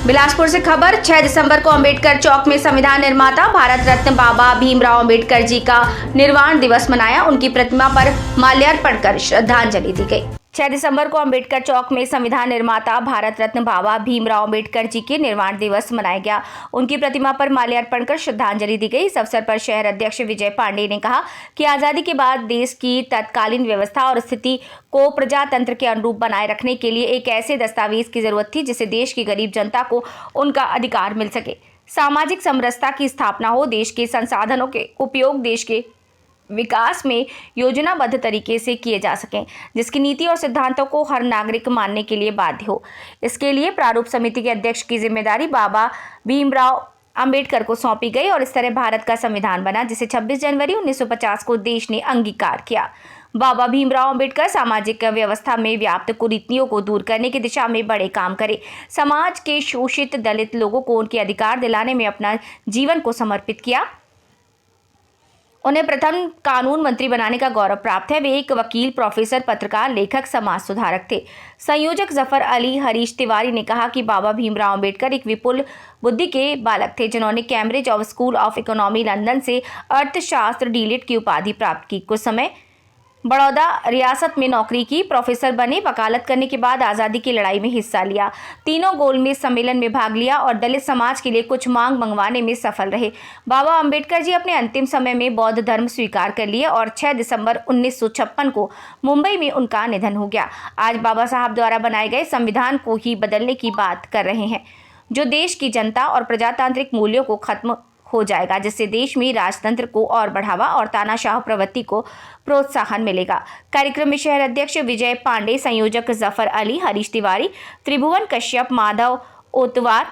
बिलासपुर से खबर 6 दिसंबर को अंबेडकर चौक में संविधान निर्माता भारत रत्न बाबा भीमराव अंबेडकर जी का निर्वाण दिवस मनाया। उनकी प्रतिमा पर माल्यार्पण कर श्रद्धांजलि दी गई। 6 दिसंबर को अंबेडकर चौक में संविधान निर्माता भारत रत्न बाबा भीमराव अंबेडकर जी के निर्वाण दिवस मनाया गया। उनकी प्रतिमा पर माल्यार्पण कर श्रद्धांजलि दी गई। इस अवसर पर शहर अध्यक्ष विजय पांडे ने कहा कि आजादी के बाद देश की तत्कालीन व्यवस्था और स्थिति को प्रजातंत्र के अनुरूप बनाए रखने के लिए एक ऐसे दस्तावेज की जरूरत थी जिससे देश की गरीब जनता को उनका अधिकार मिल सके, सामाजिक समरसता की स्थापना हो, देश के संसाधनों के उपयोग देश के विकास में योजनाबद्ध तरीके से किए जा सकें, जिसकी नीति और सिद्धांतों को हर नागरिक मानने के लिए बाध्य हो। इसके लिए प्रारूप समिति के अध्यक्ष की जिम्मेदारी बाबा भीमराव अंबेडकर को सौंपी गई और इस तरह भारत का संविधान बना, जिसे 26 जनवरी 1950 को देश ने अंगीकार किया। बाबा भीमराव अंबेडकर सामाजिक व्यवस्था में व्याप्त कुरीतियों को दूर करने की दिशा में बड़े काम करे, समाज के शोषित दलित लोगों को उनके अधिकार दिलाने में अपना जीवन को समर्पित किया। उन्हें प्रथम कानून मंत्री बनाने का गौरव प्राप्त है। वे एक वकील, प्रोफेसर, पत्रकार, लेखक, समाज सुधारक थे। संयोजक जफर अली हरीश तिवारी ने कहा कि बाबा भीमराव अंबेडकर एक विपुल बुद्धि के बालक थे, जिन्होंने कैम्ब्रिज और स्कूल ऑफ इकोनॉमी लंदन से अर्थशास्त्र डीलिट की उपाधि प्राप्त की। कुछ समय बड़ौदा रियासत में नौकरी की, प्रोफेसर बने, वकालत करने के बाद आज़ादी की लड़ाई में हिस्सा लिया, तीनों गोलमेज सम्मेलन में भाग लिया और दलित समाज के लिए कुछ मांग मंगवाने में सफल रहे। बाबा अंबेडकर जी अपने अंतिम समय में बौद्ध धर्म स्वीकार कर लिए और 6 दिसंबर 1956 को मुंबई में उनका निधन हो गया। आज बाबा साहब द्वारा बनाए गए संविधान को ही बदलने की बात कर रहे हैं, जो देश की जनता और प्रजातांत्रिक मूल्यों को खत्म हो जाएगा, जिससे देश में राजतंत्र को और बढ़ावा और तानाशाह प्रवृत्ति को प्रोत्साहन मिलेगा। कार्यक्रम में शहर अध्यक्ष विजय पांडे, संयोजक जफर अली, हरीश तिवारी, त्रिभुवन कश्यप, माधव ओतलवार,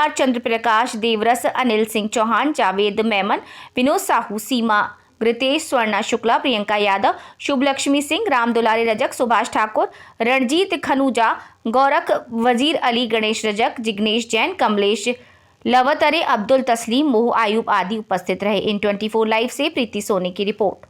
चंद्रप्रकाश देवरस, अनिल सिंह चौहान, जावेद मेमन, विनोद साहू, सीमा ग्रितेश, स्वर्णा शुक्ला, प्रियंका यादव, शुभलक्ष्मी सिंह, राम दुलारी रजक, सुभाष ठाकुर, रणजीत खनूजा, गौरख वजीर अली, गणेश रजक, जिग्नेश जैन, कमलेश लवतरे, अब्दुल तस्लीम, मोह आयुब आदि उपस्थित रहे। इन 24 लाइव से प्रीति सोनी की रिपोर्ट।